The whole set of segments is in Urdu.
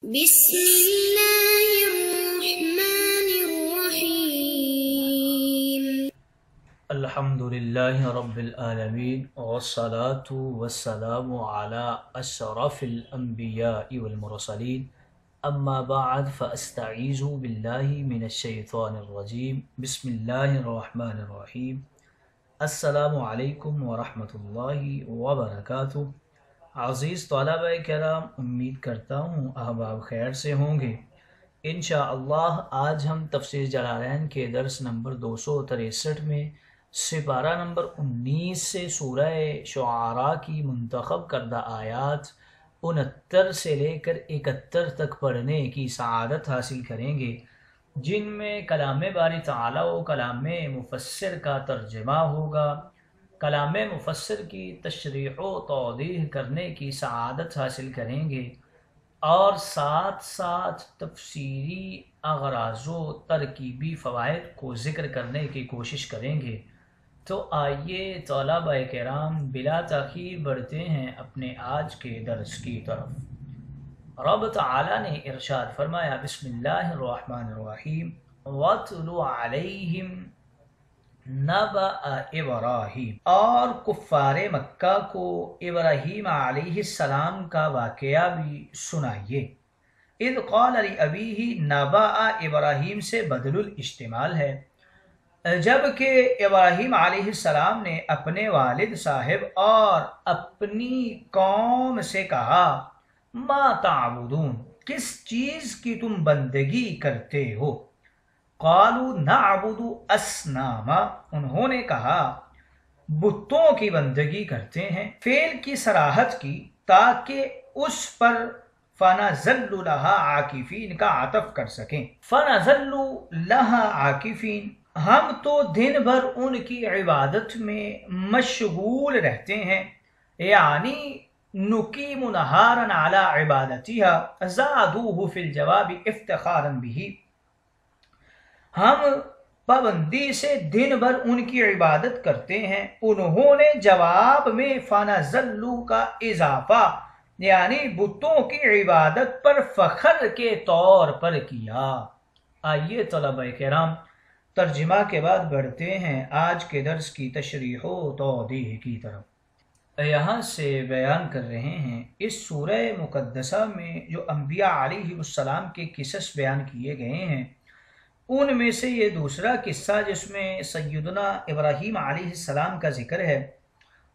بسم اللہ الرحمن الرحیم الحمدللہ رب العالمین والصلاة والسلام علی اشرف الانبیاء والمرسلین اما بعد فاستعیذ باللہ من الشیطان الرجیم بسم اللہ الرحمن الرحیم السلام علیکم ورحمۃ اللہ وبرکاتہ۔ عزیز طلبہ کرام، امید کرتا ہوں احباب خیر سے ہوں گے۔ انشاءاللہ آج ہم تفسیر جلالین کے درس نمبر 263 میں سپارہ نمبر 19 سے سورہ شعراء کی منتخب کردہ آیات 69 سے لے کر 71 تک پڑھنے کی سعادت حاصل کریں گے، جن میں کلام باری تعالی و کلام مفسر کا ترجمہ ہوگا۔ کلام مفسر کی تشریح و توضیح کرنے کی سعادت حاصل کریں گے اور ساتھ ساتھ تفسیری اغراض و ترکیبی فوائد کو ذکر کرنے کی کوشش کریں گے۔ تو آئیے طلبہ کرام بلا تاخیر بڑھتے ہیں اپنے آج کے درس کی طرف۔ رب تعالی نے ارشاد فرمایا، بسم اللہ الرحمن الرحیم، وَاتْلُ عَلَيْهِمْ نَبَأَ ابراہیم، اور کفار مکہ کو ابراہیم علیہ السلام کا واقعہ بھی سنائیے۔ اذ قال لأبیہ، نبأ ابراہیم سے بدل الاجتمال ہے، جبکہ ابراہیم علیہ السلام نے اپنے والد صاحب اور اپنی قوم سے کہا، ما تعبدون، کس چیز کی تم بندگی کرتے ہو؟ قالوا نعبد اسناما، انہوں نے کہا بتوں کی بندگی کرتے ہیں۔ فعل کی صراحت کی تاکہ اس پر فنظل لها عاکفین کا عطف کر سکیں۔ فنظل لها عاکفین، ہم تو دن بھر ان کی عبادت میں مشغول رہتے ہیں، یعنی نقیم نہارا علی عبادتها زادوه فی الجواب افتخارا به، ہم پابندی سے دن بھر ان کی عبادت کرتے ہیں۔ انہوں نے جواب میں فنظلوا کا اضافہ یعنی بتوں کی عبادت پر فخر کے طور پر کیا۔ آئیے طلبہ کرام ترجمہ کے بعد بڑھتے ہیں آج کے درس کی تشریح و توضیح کی طرف۔ یہاں سے بیان کر رہے ہیں اس سورہ مقدسہ میں جو انبیاء علیہ السلام کے قصص بیان کیے گئے ہیں، ان میں سے یہ دوسرا قصہ جس میں سیدنا ابراہیم علیہ السلام کا ذکر ہے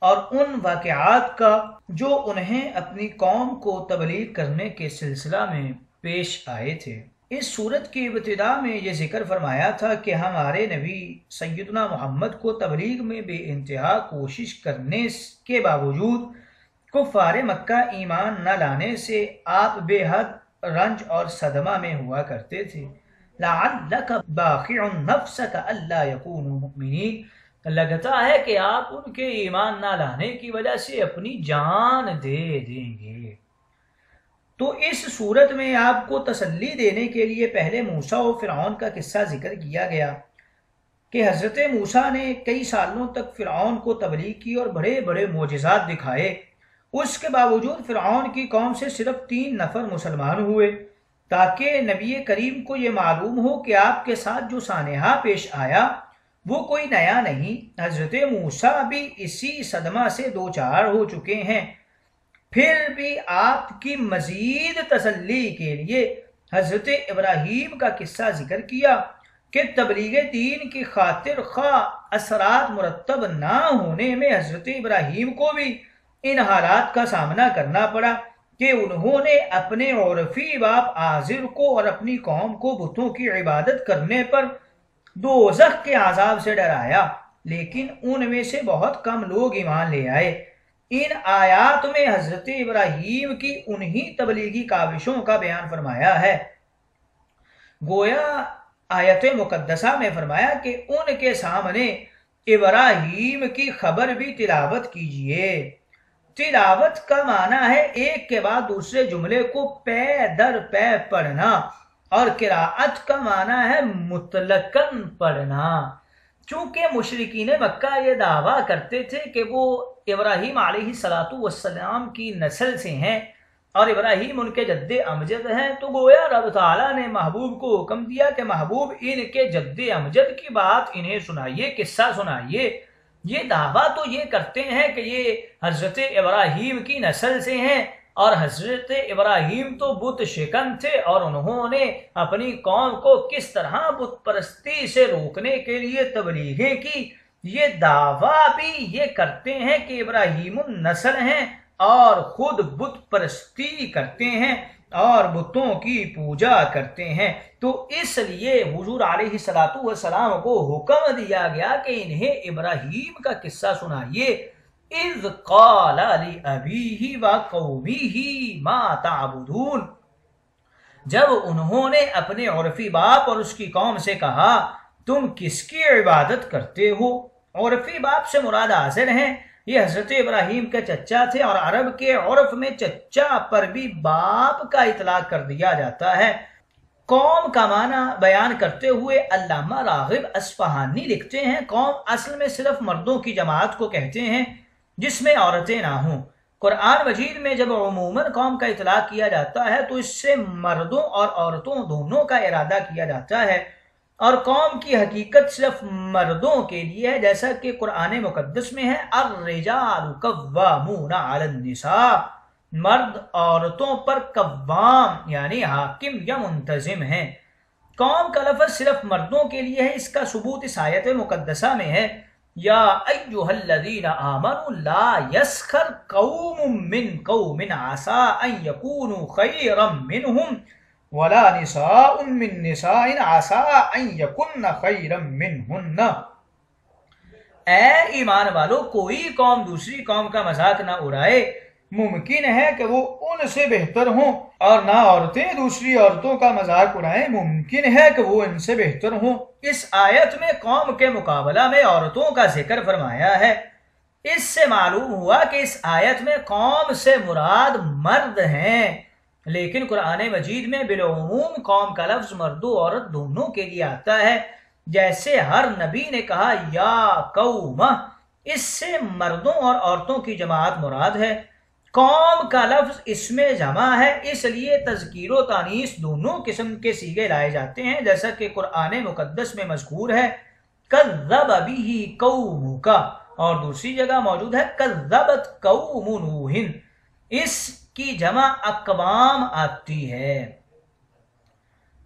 اور ان واقعات کا جو انہیں اپنی قوم کو تبلیغ کرنے کے سلسلہ میں پیش آئے تھے۔ اس سورت کی ابتدا میں یہ ذکر فرمایا تھا کہ ہمارے نبی سیدنا محمد کو تبلیغ میں بے انتہا کوشش کرنے کے باوجود کفار مکہ ایمان نہ لانے سے آپ بے حد رنج اور صدمہ میں ہوا کرتے تھے۔ لعلک باخع نفسک الا یکونوا مؤمنین، لگتا ہے کہ آپ ان کے ایمان نہ لانے کی وجہ سے اپنی جان دے دیں گے۔ تو اس صورت میں آپ کو تسلی دینے کے لیے پہلے موسیٰ و فرعون کا قصہ ذکر کیا گیا کہ حضرت موسیٰ نے کئی سالوں تک فرعون کو تبلیغ کی اور بڑے بڑے معجزات دکھائے، اس کے باوجود فرعون کی قوم سے صرف 3 نفر مسلمان ہوئے، تاکہ نبی کریم کو یہ معلوم ہو کہ آپ کے ساتھ جو سانحہ پیش آیا وہ کوئی نیا نہیں۔ حضرت موسیٰ بھی اسی صدمہ سے دوچار ہو چکے ہیں۔ پھر بھی آپ کی مزید تسلی کے لیے حضرت ابراہیم کا قصہ ذکر کیا کہ تبلیغ دین کی خاطر خواہ اثرات مرتب نہ ہونے میں حضرت ابراہیم کو بھی ان حالات کا سامنا کرنا پڑا کہ انہوں نے اپنے عرفی باپ آزر کو اور اپنی قوم کو بتوں کی عبادت کرنے پر دوزخ کے عذاب سے ڈرایا، لیکن ان میں سے بہت کم لوگ ایمان لے آئے۔ ان آیات میں حضرت ابراہیم کی انہی تبلیغی کاوشوں کا بیان فرمایا ہے۔ گویا آیت مقدسہ میں فرمایا کہ ان کے سامنے ابراہیم کی خبر بھی تلاوت کیجئے۔ تلاوت کا معنی ہے ایک کے بعد دوسرے جملے کو پے در پے پڑھنا، اور قراءت کا معنی ہے مطلقاً پڑھنا۔ چونکہ مشرکین مکہ یہ دعویٰ کرتے تھے کہ وہ ابراہیم علیہ السلام کی نسل سے ہیں، اور ابراہیم ان کے جد امجد ہیں، تو گویا رب تعالیٰ نے محبوب کو حکم دیا کہ محبوب ان کے جد امجد کی بات انہیں سنائیے، قصہ سنائیے۔ یہ دعویٰ تو یہ کرتے ہیں کہ یہ حضرت ابراہیم کی نسل سے ہیں، اور حضرت ابراہیم تو بت شکن تھے، اور انہوں نے اپنی قوم کو کس طرح بت پرستی سے روکنے کے لیے تبلیغیں کی۔ یہ دعویٰ بھی یہ کرتے ہیں کہ ابراہیم النسل ہیں اور خود بت پرستی کرتے ہیں اور بتوں کی پوجا کرتے ہیں۔ تو اس لیے حضور علیہ السلام کو حکم دیا گیا کہ انہیں ابراہیم کا قصہ سنائیے۔ اذ قال لأبیہ وقومہ ما تعبدون، جب انہوں نے اپنے عرفی باپ اور اس کی قوم سے کہا تم کس کی عبادت کرتے ہو۔ عرفی باپ سے مراد آزر ہیں، یہ حضرت ابراہیم کے چچا تھے، اور عرب کے عرف میں چچا پر بھی باپ کا اطلاق کر دیا جاتا ہے۔ قوم کا معنی بیان کرتے ہوئے علامہ راغب اصفہانی لکھتے ہیں قوم اصل میں صرف مردوں کی جماعت کو کہتے ہیں جس میں عورتیں نہ ہوں۔ قرآن مجید میں جب عموماً قوم کا اطلاق کیا جاتا ہے تو اس سے مردوں اور عورتوں دونوں کا ارادہ کیا جاتا ہے، اور قوم کی حقیقت صرف مردوں کے لیے ہے، جیسا کہ قرآن مقدس میں ہے الرجال قوامون علی النساء، مرد عورتوں پر قوام یعنی حاکم یا منتظم ہیں۔ قوم کا لفظ صرف مردوں کے لیے ہے، اس کا ثبوت اس آیت مقدسہ میں ہے یا ایھا الذین آمنوا لا یسخر قوم من قوم عسى ان یکونوا خیرا منہم ولا نساء من نساء عسى ان یکن خیرا منہن۔ اے ایمان والو، کوئی قوم دوسری قوم کا مذاق نہ اڑائے، ممکن ہے کہ وہ ان سے بہتر ہوں، اور نہ عورتیں دوسری عورتوں کا مذاق اڑائیں، ممکن ہے کہ وہ ان سے بہتر ہوں۔ اس آیت میں قوم کے مقابلہ میں عورتوں کا ذکر فرمایا ہے۔ اس سے معلوم ہوا کہ اس آیت میں قوم سے مراد مرد ہیں، لیکن قرآن مجید میں بالعموم قوم کا لفظ مرد و عورت دونوں کے لیے آتا ہے، جیسے ہر نبی نے کہا یا قوم، اس سے مردوں اور عورتوں کی جماعت مراد ہے۔ قوم کا لفظ اس میں جمع ہے، اس لیے تذکیر و تانیث دونوں قسم کے صیغے لائے جاتے ہیں، جیسا کہ قرآن مقدس میں مذکور ہے کذب بہ قومک، اور دوسری جگہ موجود ہے کذبت قوم نوح، اس کی جمع اقوام آتی ہے۔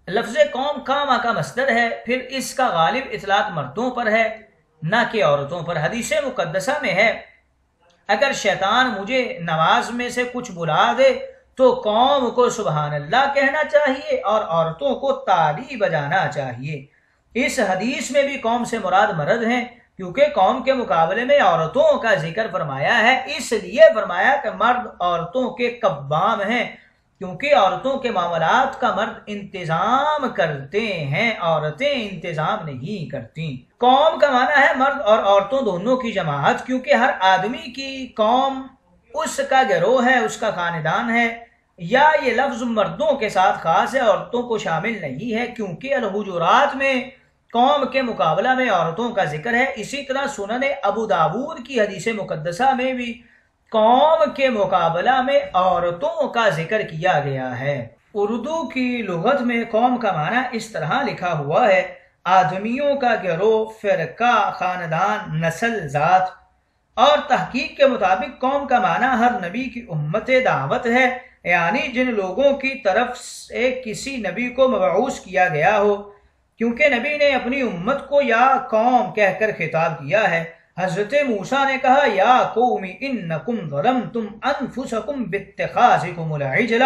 لفظ قوم قامہ کا مصدر ہے، پھر اس کا غالب اطلاق مردوں پر ہے نہ کہ عورتوں پر۔ حدیث مقدسہ میں ہے اگر شیطان مجھے نماز میں سے کچھ بلا دے تو قوم کو سبحان اللہ کہنا چاہیے اور عورتوں کو تالی بجانا چاہیے۔ اس حدیث میں بھی قوم سے مراد مرد ہیں، کیونکہ قوم کے مقابلے میں عورتوں کا ذکر فرمایا ہے، اس لیے فرمایا کہ مرد عورتوں کے قوام ہیں، کیونکہ عورتوں کے معاملات کا مرد انتظام کرتے ہیں، عورتیں انتظام نہیں کرتی۔ قوم کا معنی ہے مرد اور عورتوں دونوں کی جماعت، کیونکہ ہر آدمی کی قوم اس کا گروہ ہے، اس کا خاندان ہے، یا یہ لفظ مردوں کے ساتھ خاص ہے، عورتوں کو شامل نہیں ہے، کیونکہ الحجرات میں قوم کے مقابلہ میں عورتوں کا ذکر ہے۔ اسی طرح سنن ابو داود کی حدیث مقدسہ میں بھی قوم کے مقابلہ میں عورتوں کا ذکر کیا گیا ہے۔ اردو کی لغت میں قوم کا معنی اس طرح لکھا ہوا ہے آدمیوں کا گروہ، فرقہ، خاندان، نسل، ذات، اور تحقیق کے مطابق قوم کا معنی ہر نبی کی امت دعوت ہے، یعنی جن لوگوں کی طرف سے کسی نبی کو مبعوث کیا گیا ہو، کیونکہ نبی نے اپنی امت کو یا قوم کہہ کر خطاب کیا ہے۔ حضرت موسیٰ نے کہا یا قوم انکم ظلمتم انفسکم باتخاذکم العجل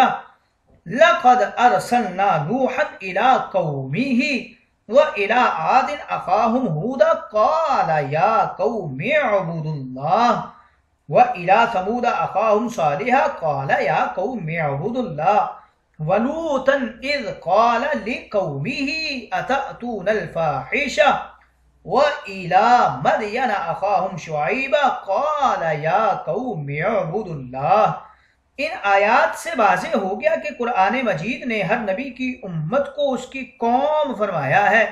لقد ارسلنا نوحا الى قومه وَإِلَىٰ عَادٍ أَخَاهُمْ هُودًا قَالَ يَا قَوْمِ اعْبُدُوا اللَّهَ وَإِلَىٰ ثَمُودَ أَخَاهُمْ صَالِحًا قَالَ يَا قَوْمِ اعْبُدُوا اللَّهَ وَلُوطًا إِذْ قَالَ لِقَوْمِهِ أَتَأْتُونَ الْفَاحِشَةَ وَإِلَىٰ مَدْيَنَ أَخَاهُمْ شُعَيْبًا قَالَ يَا قَوْمِ اعْبُدُوا اللَّهَ۔ ان آیات سے واضح ہو گیا کہ قرآن مجید نے ہر نبی کی امت کو اس کی قوم فرمایا ہے۔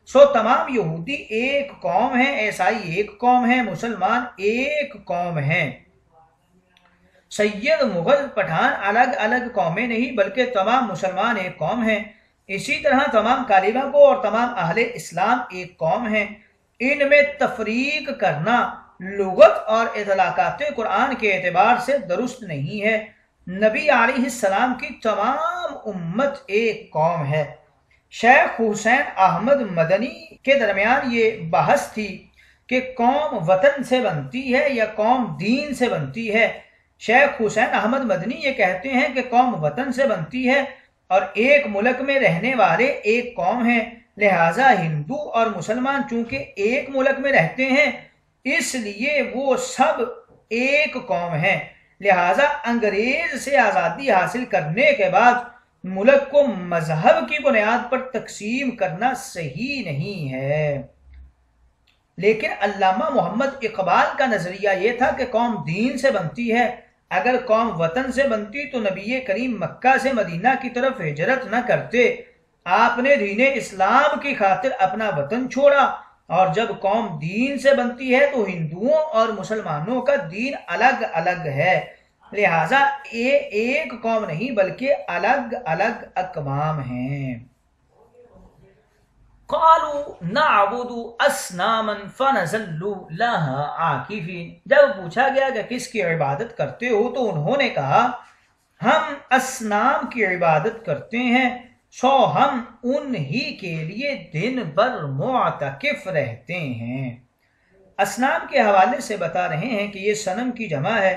سو تمام یہودی ایک قوم ہیں، عیسائی ایک قوم ہیں، مسلمان ایک قوم ہیں۔ سید مغل پٹھان الگ الگ قومیں نہیں بلکہ تمام مسلمان ایک قوم ہیں۔ اسی طرح تمام کالبہ کو اور تمام اہل اسلام ایک قوم ہیں۔ ان میں تفریق کرنا لغت اور اطلاقات قرآن کے اعتبار سے درست نہیں ہے۔ نبی علیہ السلام کی تمام امت ایک قوم ہے۔ شیخ حسین احمد مدنی کے درمیان یہ بحث تھی کہ قوم وطن سے بنتی ہے یا قوم دین سے بنتی ہے۔ شیخ حسین احمد مدنی یہ کہتے ہیں کہ قوم وطن سے بنتی ہے اور ایک ملک میں رہنے والے ایک قوم ہیں، لہٰذا ہندو اور مسلمان چونکہ ایک ملک میں رہتے ہیں اس لیے وہ سب ایک قوم ہیں، لہٰذا انگریز سے آزادی حاصل کرنے کے بعد ملک کو مذہب کی بنیاد پر تقسیم کرنا صحیح نہیں ہے۔ لیکن علامہ محمد اقبال کا نظریہ یہ تھا کہ قوم دین سے بنتی ہے۔ اگر قوم وطن سے بنتی تو نبی کریم مکہ سے مدینہ کی طرف ہجرت نہ کرتے، آپ نے دین اسلام کی خاطر اپنا وطن چھوڑا، اور جب قوم دین سے بنتی ہے تو ہندوؤں اور مسلمانوں کا دین الگ الگ ہے، لہٰذا یہ ایک قوم نہیں بلکہ الگ الگ اقوام ہیں۔ قالوا نعبد اصناما فنظل لها عاکفین، جب پوچھا گیا کہ کس کی عبادت کرتے ہو تو انہوں نے کہا ہم اصنام کی عبادت کرتے ہیں، سو ہم انہی کے لیے دن بھر معتکف رہتے ہیں۔ اصنام کے حوالے سے بتا رہے ہیں کہ یہ صنم کی جمع ہے۔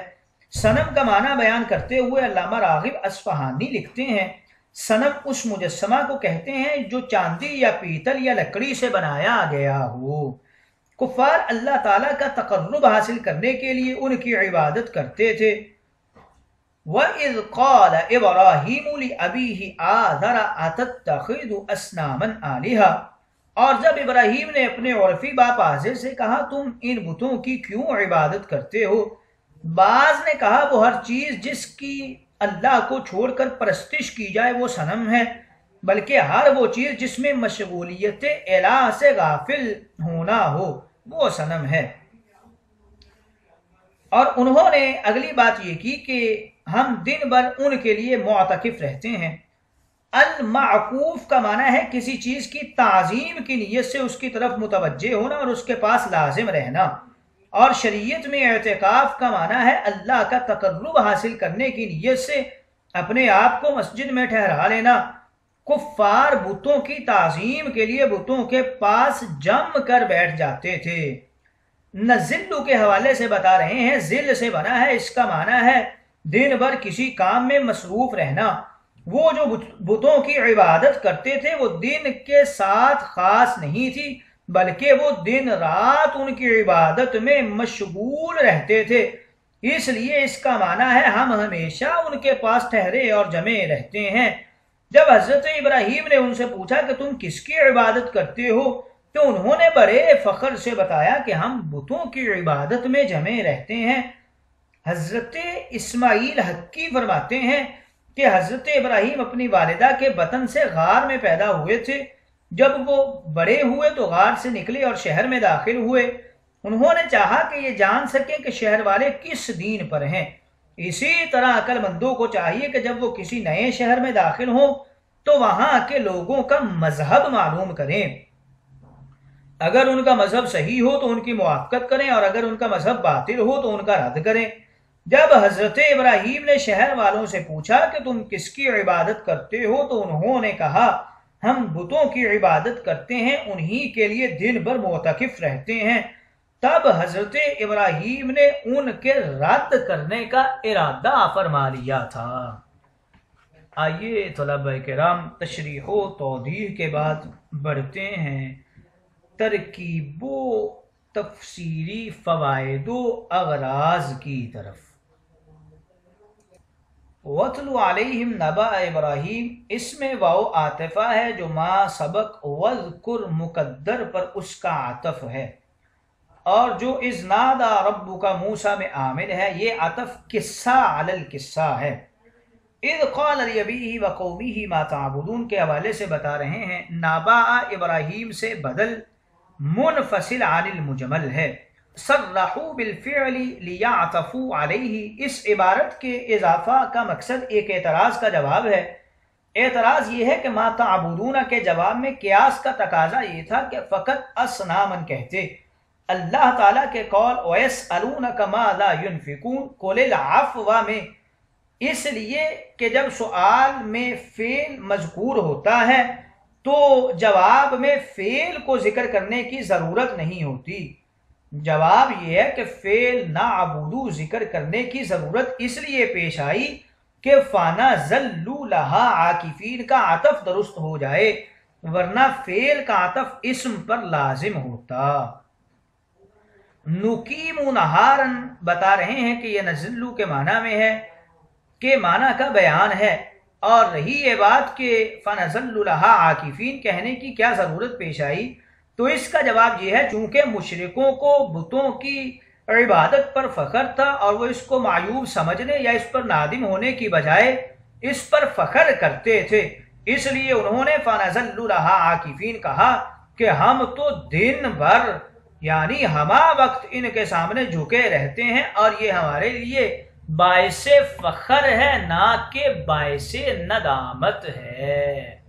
صنم کا معنی بیان کرتے ہوئے علامہ راغب اصفہانی لکھتے ہیں صنم اس مجسمہ کو کہتے ہیں جو چاندی یا پیتل یا لکڑی سے بنایا گیا ہو۔ کفار اللہ تعالیٰ کا تقرب حاصل کرنے کے لیے ان کی عبادت کرتے تھے۔ وَإِذْ قَالَ إِبْرَاهِيمُ لِأَبِيهِ آذَرَ أَتَتَّخِذُ أَصْنَامًا آلِهَةً، اور جب ابراہیم نے اپنے عرفی باپ آزر سے کہا تم ان بتوں کی کیوں عبادت کرتے ہو، بعض نے کہا وہ ہر چیز جس کی اللہ کو چھوڑ کر پرستش کی جائے وہ صنم ہے، بلکہ ہر وہ چیز جس میں مشغولیت الہ سے غافل ہونا ہو وہ صنم ہے۔ اور انہوں نے اگلی بات یہ کی کہ ہم دن بھر ان کے لیے معتکف رہتے ہیں۔ المعکوف کا معنی ہے کسی چیز کی تعظیم کی نیت سے اس کی طرف متوجہ ہونا اور اس کے پاس لازم رہنا، اور شریعت میں اعتکاف کا معنی ہے اللہ کا تقرب حاصل کرنے کی نیت سے اپنے آپ کو مسجد میں ٹھہرا لینا۔ کفار بتوں کی تعظیم کے لیے بتوں کے پاس جم کر بیٹھ جاتے تھے۔ نزلو کے حوالے سے بتا رہے ہیں ذل سے بنا ہے، اس کا معنی ہے دن بھر کسی کام میں مصروف رہنا۔ وہ جو بتوں کی عبادت کرتے تھے وہ دن کے ساتھ خاص نہیں تھی بلکہ وہ دن رات ان کی عبادت میں مشغول رہتے تھے، اس لیے اس کا معنی ہے ہم ہمیشہ ان کے پاس ٹھہرے اور جمے رہتے ہیں۔ جب حضرت ابراہیم نے ان سے پوچھا کہ تم کس کی عبادت کرتے ہو تو انہوں نے بڑے فخر سے بتایا کہ ہم بتوں کی عبادت میں جمے رہتے ہیں۔ حضرت اسماعیل حقی فرماتے ہیں کہ حضرت ابراہیم اپنی والدہ کے بطن سے غار میں پیدا ہوئے تھے۔ جب وہ بڑے ہوئے تو غار سے نکلے اور شہر میں داخل ہوئے۔ انہوں نے چاہا کہ یہ جان سکیں کہ شہر والے کس دین پر ہیں۔ اسی طرح عقل مندوں کو چاہیے کہ جب وہ کسی نئے شہر میں داخل ہوں تو وہاں کے لوگوں کا مذہب معلوم کریں۔ اگر ان کا مذہب صحیح ہو تو ان کی موافقت کریں اور اگر ان کا مذہب باطل ہو تو ان کا رد کریں۔ جب حضرت ابراہیم نے شہر والوں سے پوچھا کہ تم کس کی عبادت کرتے ہو تو انہوں نے کہا ہم بتوں کی عبادت کرتے ہیں، انہی کے لیے دن بھر معتکف رہتے ہیں۔ تب حضرت ابراہیم نے ان کے رد کرنے کا ارادہ فرما لیا تھا۔ آئیے طلبہ کرام تشریح و توضیح کے بعد بڑھتے ہیں ترکیب و تفسیری فوائد و اغراض کی طرف۔ وَاتْلُ عَلَيْهِمْ نَبَأَ ابراہیم، اس میں واو عاطفہ ہے جو ما سبق وذکر مقدر پر اس کا عطف ہے، اور جو اذ نادا ربک موسیٰ میں عامل ہے یہ عطف قصہ علی القصہ ہے۔ اذ قال لأبیہ وقومہ ما تعبدون کے حوالے سے بتا رہے ہیں نبأ ابراہیم سے بدل منفصل عن المجمل ہے، صرحوا بالفعل لیعطفوا علیہ، اس عبارت کے اضافہ کا مقصد ایک اعتراض کا جواب ہے۔ اعتراض یہ ہے کہ ما تعبدون کے جواب میں قیاس کا تقاضا یہ تھا کہ فقط اصنامن کہتے۔ اللہ تعالیٰ کے قول وَيَسْأَلُونَكَ مَا لَا يُنْفِقُونَ قُلِ الْعَفْوَ میں اس لیے کہ جب سوال میں فعل مذکور ہوتا ہے تو جواب میں فعل کو ذکر کرنے کی ضرورت نہیں ہوتی۔ جواب یہ ہے کہ فعل نعبدو ذکر کرنے کی ضرورت اس لیے پیش آئی کہ فَنَزَلُّوا لَهَا عَاكِفِينَ کا عطف درست ہو جائے، ورنہ فعل کا عطف اسم پر لازم ہوتا۔ نقیم نہارن بتا رہے ہیں کہ یہ نزلو کے معنی میں ہے، کہ معنی کا بیان ہے، اور رہی یہ بات کہ فَنَزَلُّوا لَهَا عَاكِفِينَ کہنے کی کیا ضرورت پیش آئی، تو اس کا جواب یہ ہے چونکہ مشرکوں کو بتوں کی عبادت پر فخر تھا اور وہ اس کو معیوب سمجھنے یا اس پر نادم ہونے کی بجائے اس پر فخر کرتے تھے، اس لیے انہوں نے فَنَزَلُّوا لَهَا عَاكِفِينَ کہا کہ ہم تو دن بھر یعنی ہما وقت ان کے سامنے جھکے رہتے ہیں اور یہ ہمارے لیے باعث فخر ہے نہ کہ باعث ندامت ہے۔